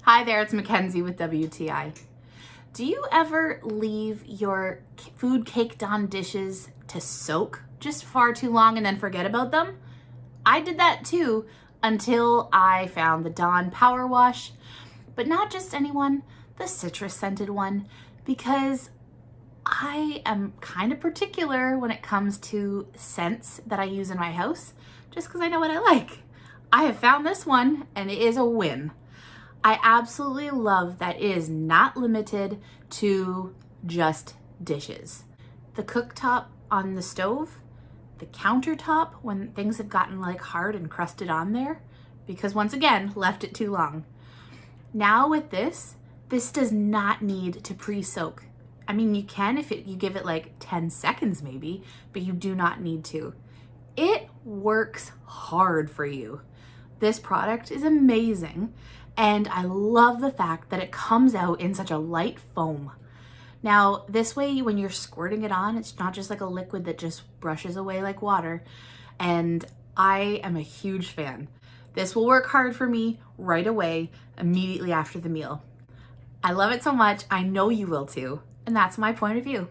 Hi there, it's Mackenzie with WTI. Do you ever leave your food caked on dishes to soak just far too long and then forget about them? I did that too until I found the Dawn Powerwash, but not just any one, the citrus scented one, because I am kind of particular when it comes to scents that I use in my house, just because I know what I like. I have found this one and it is a win. I absolutely love that it is not limited to just dishes. The cooktop on the stove, the countertop when things have gotten like hard and crusted on there, because once again, left it too long. Now with this does not need to pre-soak. I mean, you can if you give it like 10 seconds maybe, but you do not need to. It works hard for you. This product is amazing, and I love the fact that it comes out in such a light foam. Now, this way, when you're squirting it on, it's not just like a liquid that just brushes away like water, and I am a huge fan. This will work hard for me right away, immediately after the meal. I love it so much, I know you will too, and that's my point of view.